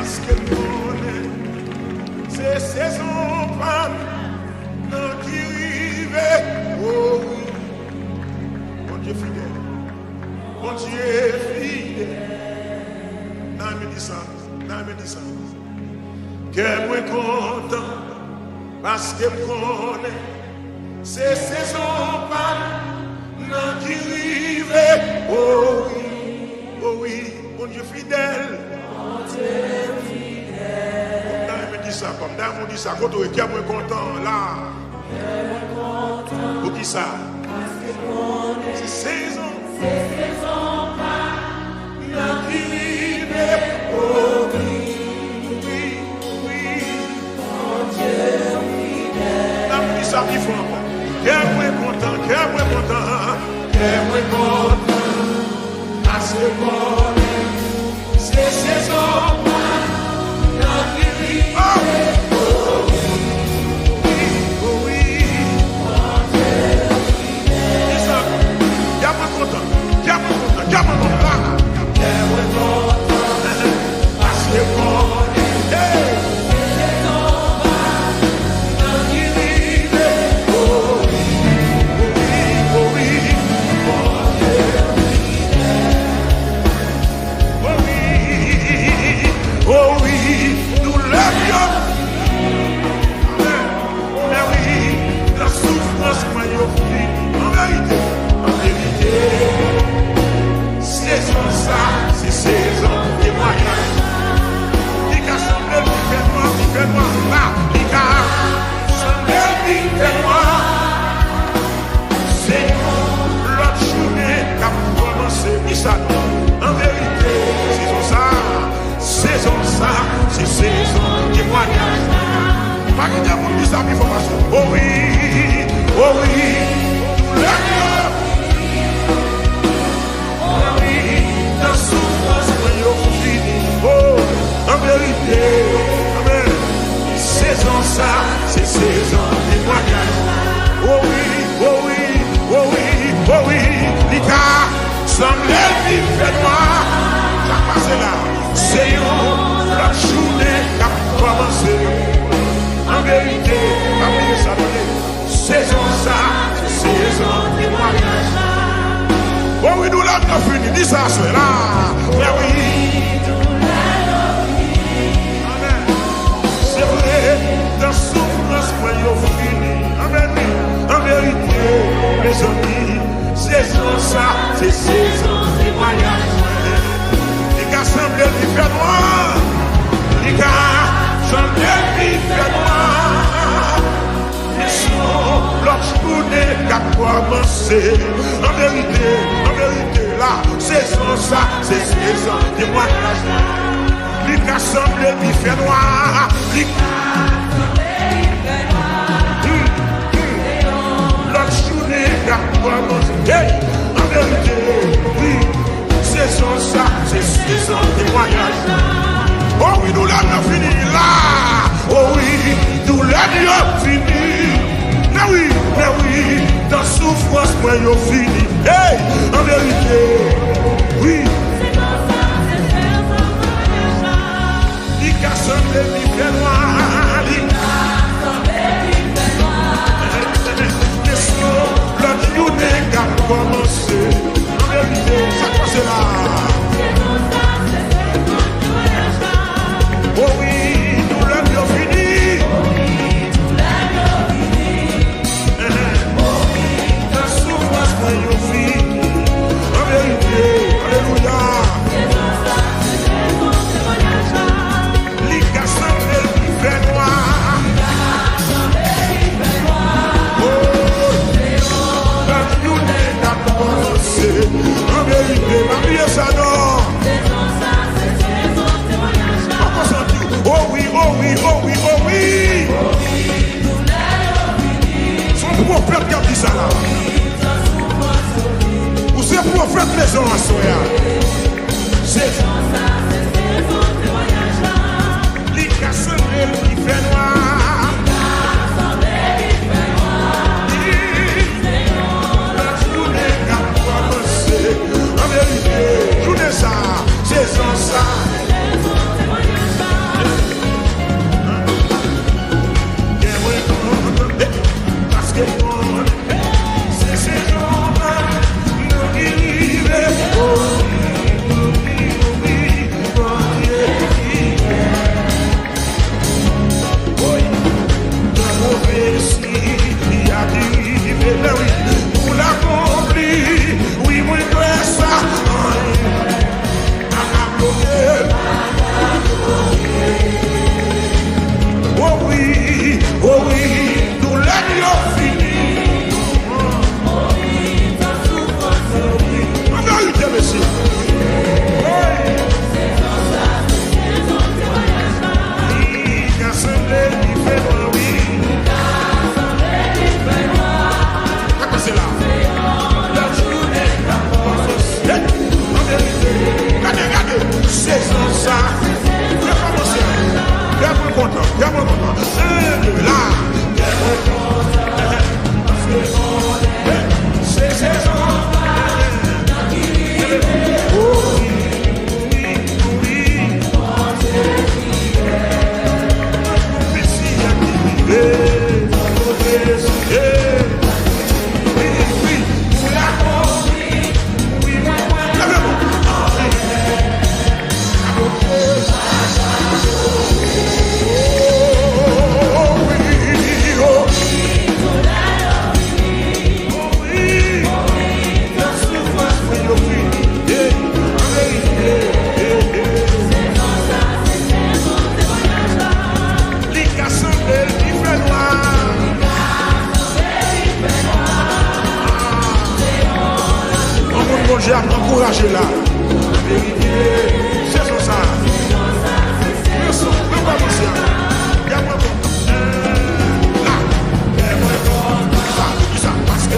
Parce que c'est saison pas non qui rive. Oh oui, mon Dieu fidèle, mon Dieu fidèle. Non, me dit ça. Que moi content parce que me connaît. C'est saison pas non qui rive. Oh oui, mon Dieu fidèle. Comme dame on dit ça, quand on est moins content là. Pour qui ça? C'est saison. C'est saison pas la vie. Oh oui. Mon Dieu fidèle. Dame on dit ça plus fort encore. Qu'est moins content. Parce que c'est saison pas la vie. Oh oui, nous l'ayons fini. En vérité, monsieur. J'ai encouragé là. La vérité, c'est ça. Merci. Ne pas penser. Il y a pas bon. Là. Ça, parce que.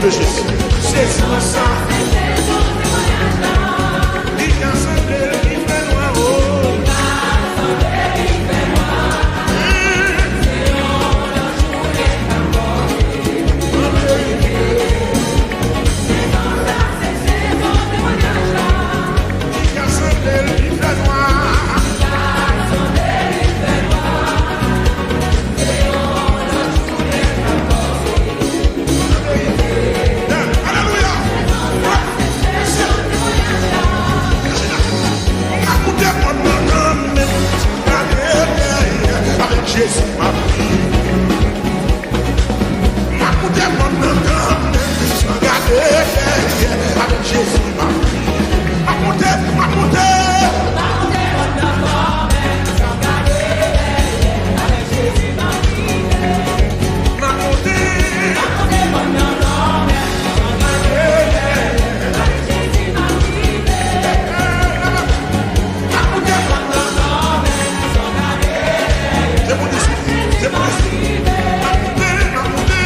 nom de Jésus. C'est ça. Jésus m'a pris. Ma coûté mon nom, regardez, avec Jésus m'a pris. Ma coûté. Ma coûté avec Jésus m'a pris. Ma coûté mon nom, avec Jésus m'a pris. Ma coûté mon nom, c'est pour discuter, c'est pour discuter. Déclarez ma montée.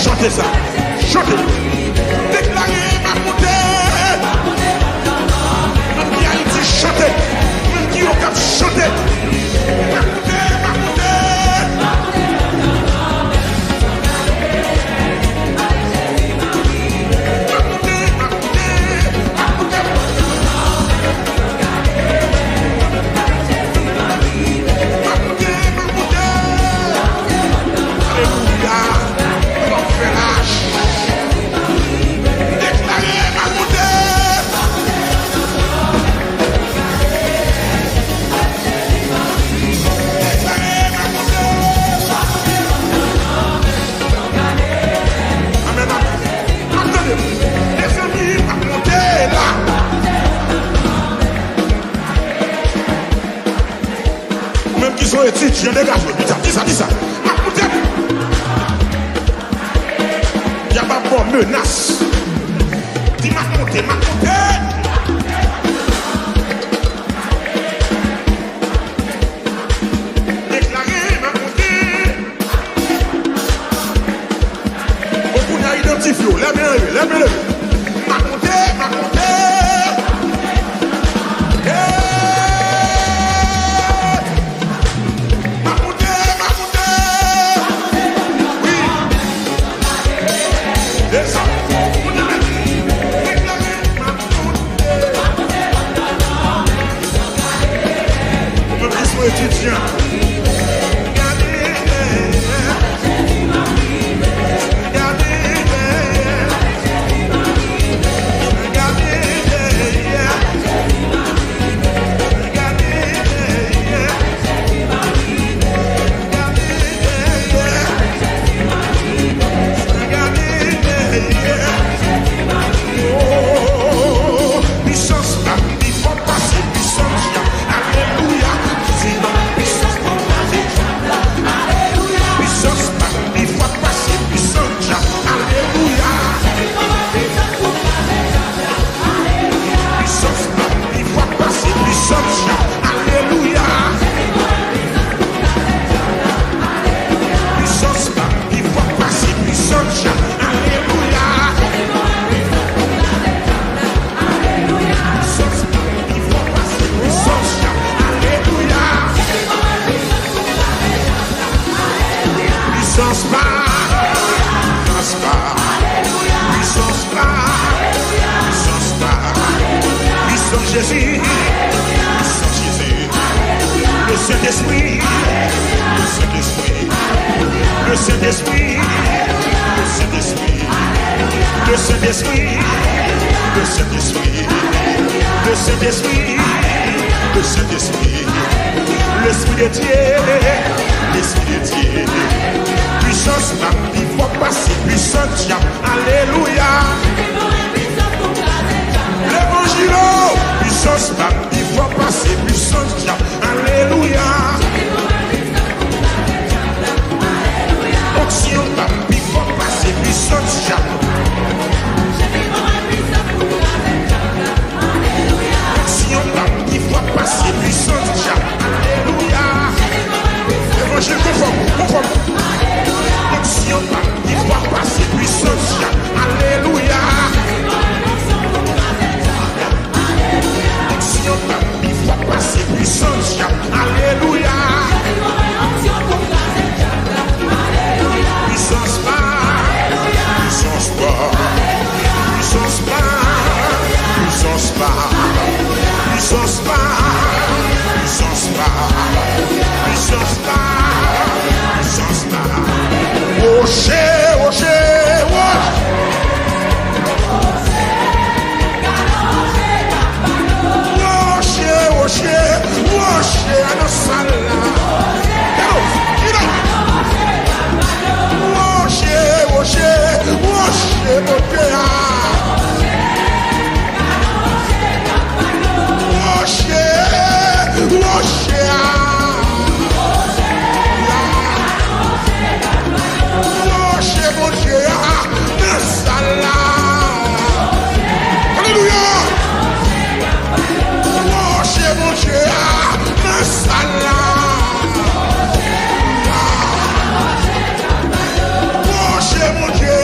Chantez ça, chantez. Déclarez ma montée. Même qui a dit chanter, même qui a chanter. Ma montée, ma montée. Étudiants, dégage, dis ça. Il n'y a pas de menace. Dis ma montée. Déclarez ma montée. lève. M'a compté. Étudiant. Jésus, le Saint-Esprit, le Saint-Esprit, le Saint-Esprit, le Saint-Esprit, le Saint-Esprit, le Saint-Esprit, l'Esprit de Dieu, l'Esprit de Dieu, puissance il faut passer, puissance diable, alléluia. L'évangile, puissance il faut passer, puissance diable, alléluia. Onction il faut passer, puissance diable. Onction il faut passer, puissance diable, alléluia. L'évangile conforme. Onction il faut passer, puissance diable, alléluia. Il faut passer puissance, alléluia. Puissance pas, puissance pas, puissance pas, puissance pas, puissance pas, puissance pas, puissance pas, puissance pas. Rocher. Rocher à la salle. Rocher, mon père. Rocher, mon Dieu, la salle. Alléluia. Rocher, mon Dieu, la salle. Rocher, mon Dieu,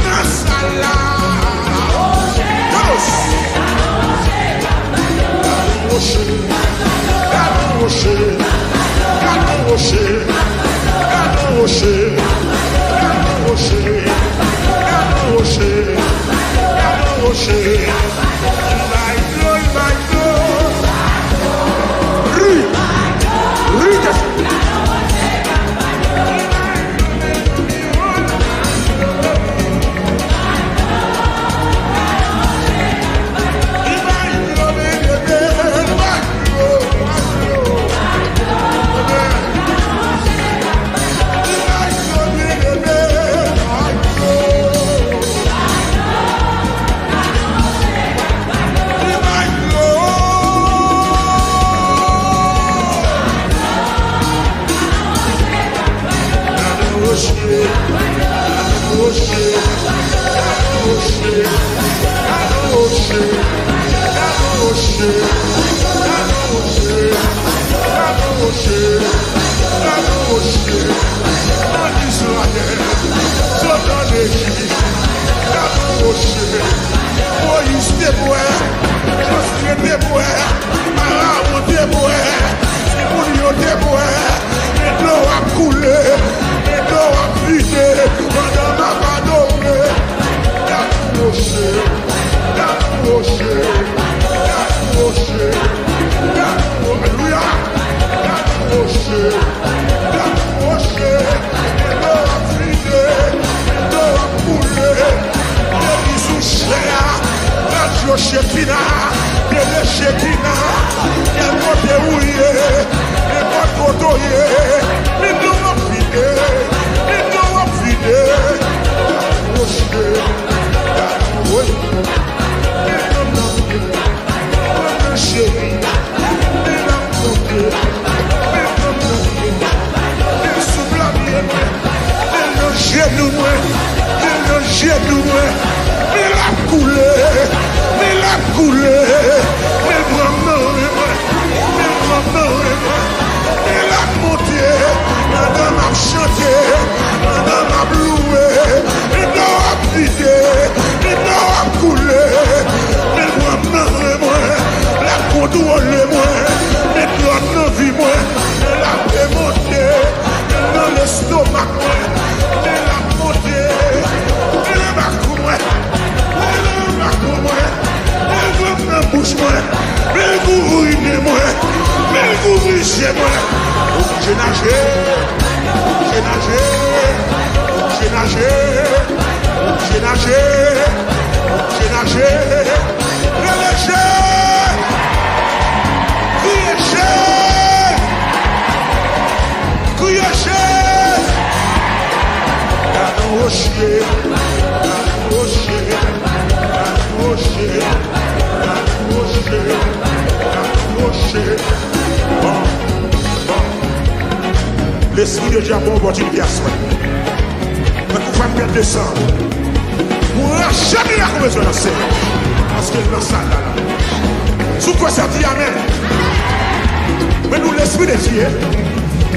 la salle. chanté, pendant m'a loué, et non à plié, et non à couler, mais moi, la contrôle moi, mais toi, non vie moi, la paix montée, dans l'estomac moi, mais la montée, et le bac moi, et le bac moi, et le bouche moi, mais le goût moi, mais le goût chez moi. J'ai nagé, j'ai nagé, j'ai nagé, j'ai nagé, j'ai nagé, relâché, couillé, rocher, l'esprit de Dieu a bon opportunité à soi. Mais vous faites perdre de sang. Vous n'avez jamais la conversion dans ce parce que dans ça là. Sous quoi ça dit amen. Mais nous l'esprit de Dieu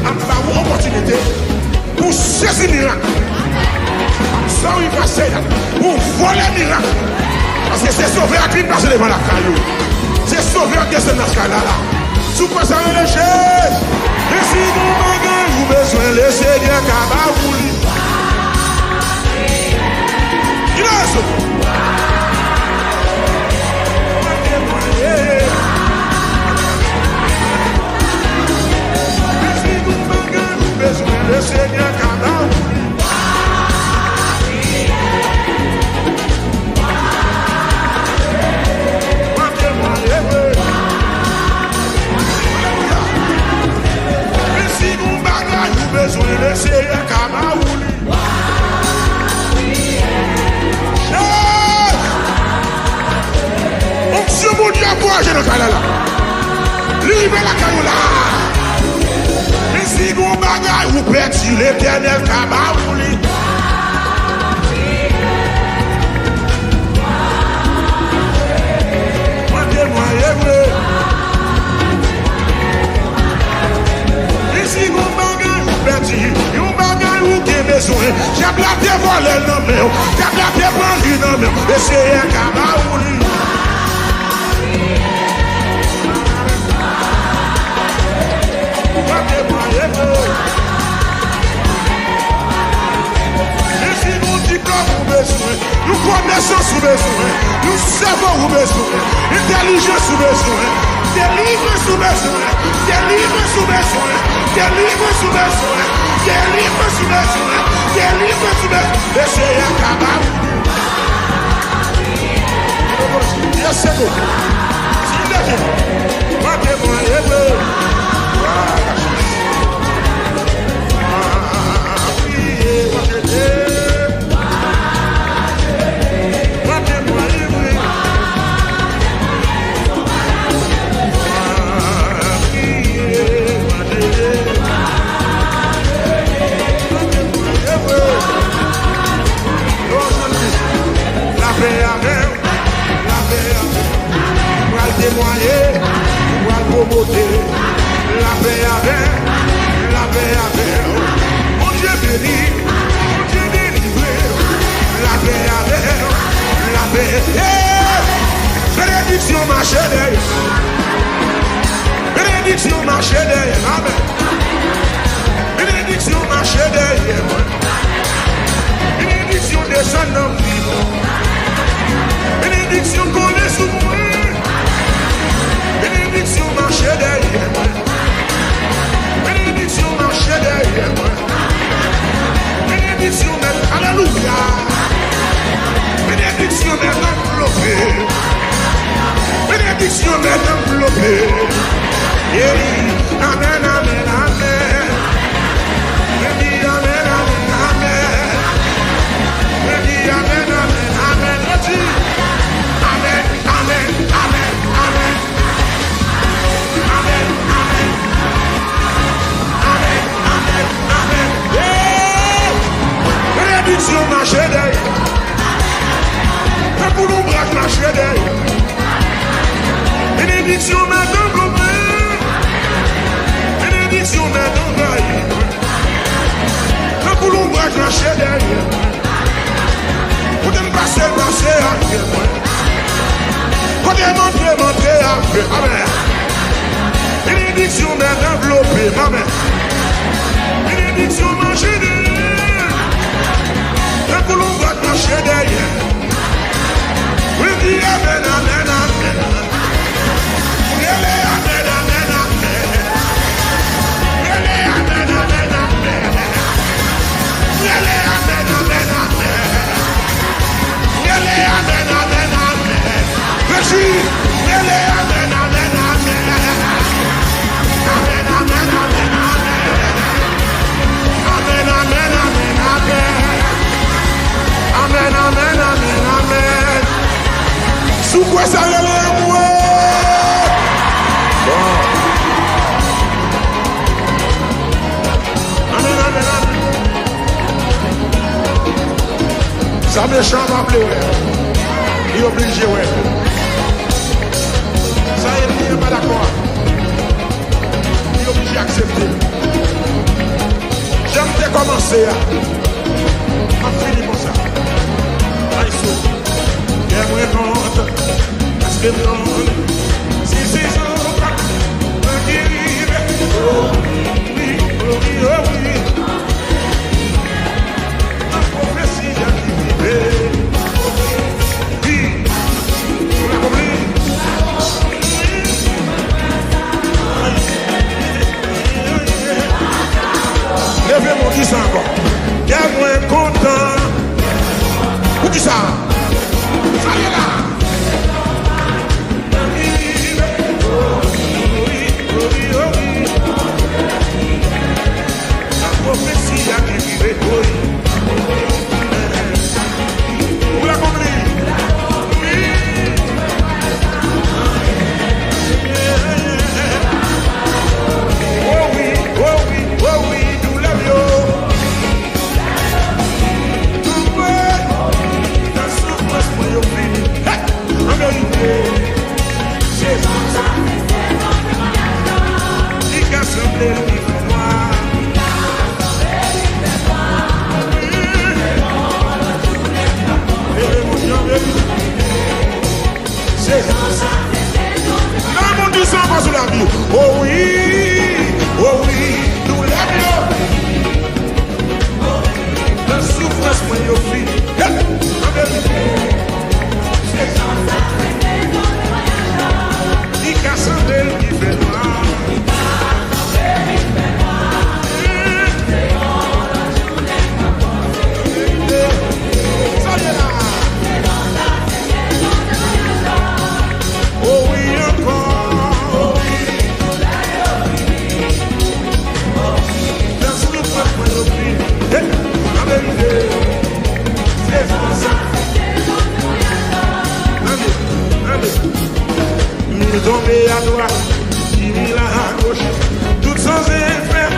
a une opportunité pour saisir miracle. Ça où il va passer là. Pour voler miracle. Parce que c'est sauvé à qui passer devant la caillou. C'est sauvé à qui c'est dans ce cas-là. Sous quoi ça va léger. Et si vous m'avez besoin, le Seigneur Kabaouli. Il a ça. Et si vous m'avez besoin, le Seigneur Kabaouli. Besoin de Seigneur Kabaouli. On se mon diable, je ne sais pas. Libre la caroula. Mais si vous bagaille, vous perdez l'éternel Kabaouli. Yon bagay ou gen besoin. J'ai blaté voler non mais j'ai blaté prendre non mais essayer Kabaouli. Et si nous diplôme ou besoin, nous connaissons ou besoin, nous savons ou besoin, intelligence ou besoin, délivrance ou besoin, délivrance ou besoin, délivrance ou besoin. Délivrance sous besoin, délivrance sous besoin, essayez Kabaouli. Yes, c'est bon. C'est bien. Moi, Bénédiction marche derrière. Bénédiction marche derrière. Amen. Bénédiction marche derrière. Bénédiction descend dans le vivant. Bénédiction connaît sous moi. Bénédiction marche derrière. Bénédiction marche derrière. Bénédiction même. Alléluia. Bénédiction même enveloppée. Bénédiction même enveloppée. Amen, amen, amen. Amen, amen, amen. Amen, amen, amen, amen. Amen, amen, amen, amen. Amen, amen. Amen, amen, amen. Bénédiction marche derrière. Pour nous bras marche derrière. Bénédiction maintenant comme bénédiction maintenant va clencher derrière. Pour te passer après moi. Quand tu monter après. Amen. Bénédiction m'est enveloppée, ma mère. Bénédiction m'enchaînée. Le boulot va clencher derrière. Oui, dis amen, amen, amen. Oui, amen, amen, amen. Oui, amen, amen, amen. Oui, amen, amen, amen. Oui, amen, amen, amen. Merci. Oui, amen, amen, amen. Amen, amen, amen, amen. Amen, amen, amen, amen. Amen, amen, amen, amen. Sous quoi ça relève moi? Amen, amen, amen. Ça méchant va pleurer. Il est obligé, ouais. Ça il n'est pas d'accord. Il est obligé d'accepter. J'aime bien commencer. On finit comme ça. Moi compte, parce que si c'est ça, qui vive, oh oui, la prophétie qui vive, oui, vous l'avez compris? Levez-moi qui ça encore, y'a moins content, ou qui ça? Oh oui, nous l'avions. La souffrance, moi, yo fini. Il casse un bel qui fait noir. Oh oui, encore. Il tombé à droite, il a à gauche, tout sans effet.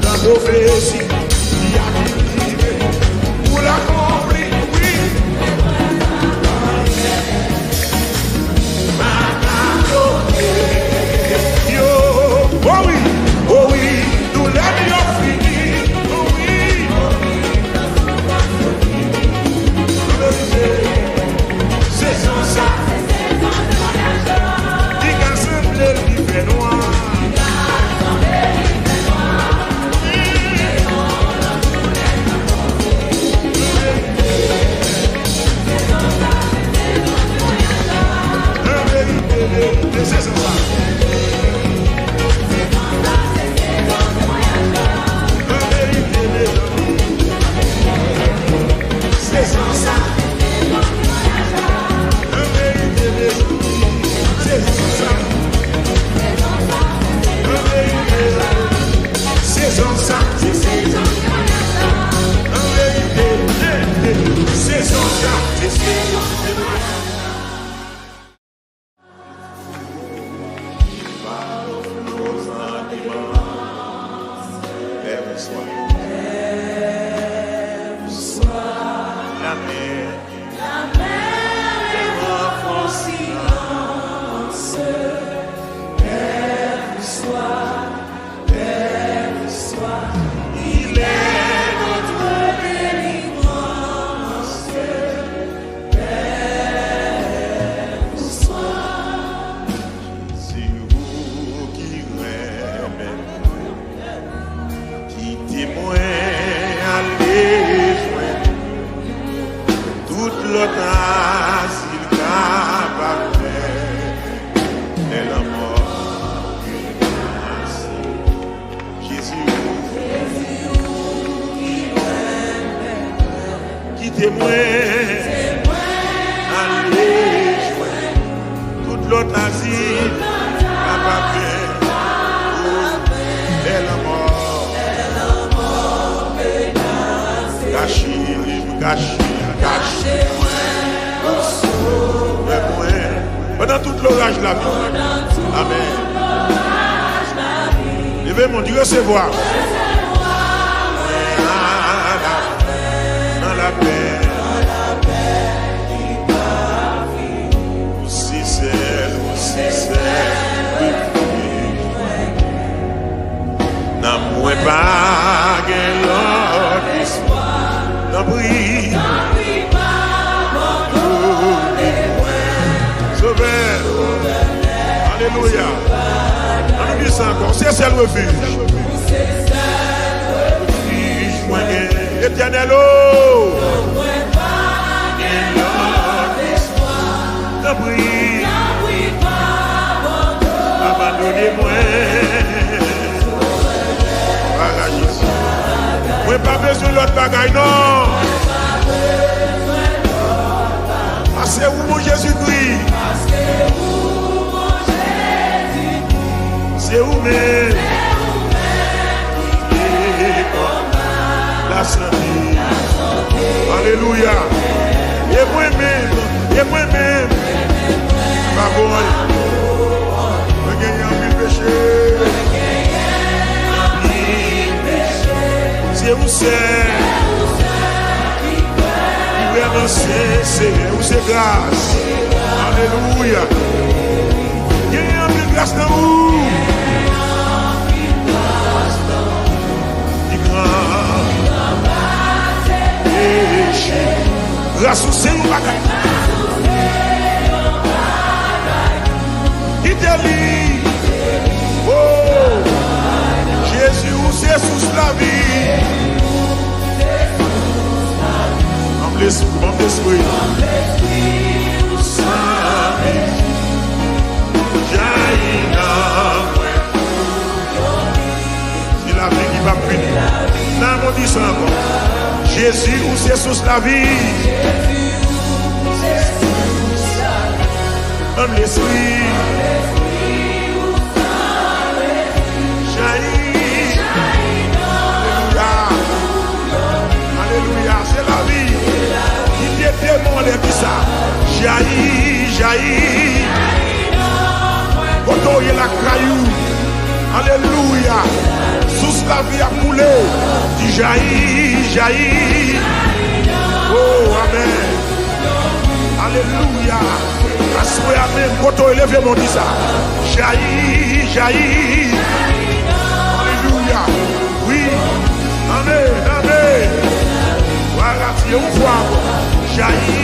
La prophétie qui a arrivé, vous l'a compris, oui. Oh oui, nous l'avions fini, oh oui. C'est ça, il a semblé qui fait noir. C'est ça. La mer est refroidie. l'autre asile capable et la mort. Jésus, qui témoigne, allez jouer toute l'autre asile capable et la mort. Gâché, pendant tout l'orage de la vie. Amen. Levez mon Dieu, recevoir. Dans la paix. Aussi celle. N'a moins pas l'autre histoire. N'a pris. Alléluia. On nous dit ça encore. C'est le refuge. Éternel, oh. Abandonnez-moi. Moi pas besoin de l'autre bagaille, non. C'est où mon Jésus-Christ? C'est où même? La santé. Alléluia. Et moi-même. Pas bon. Je gagne un mille péchés. C'est où c'est? C'est grâce. Alléluia. Il y a une grâce dans vous. Grâce au Seigneur bagaille. Il te lit. Oh, Jésus, c'est sous la vie. L'esprit c'est la vie qui va punir. Là, on dit ça encore. Jésus, où c'est sous la vie. Comme l'esprit. Jaillit. Alléluia, c'est la vie. Demandez qui ça. Jaillit. Quand il y a la caillou. Alléluia. Sous la vie a coulé. Dit jaillit. Oh, amen. Alléluia. Assoyez amen. Quand il lève mon dit ça. Jaillit. Alléluia. Oui. Amen. Voilà, c'est une fois. Jaillit.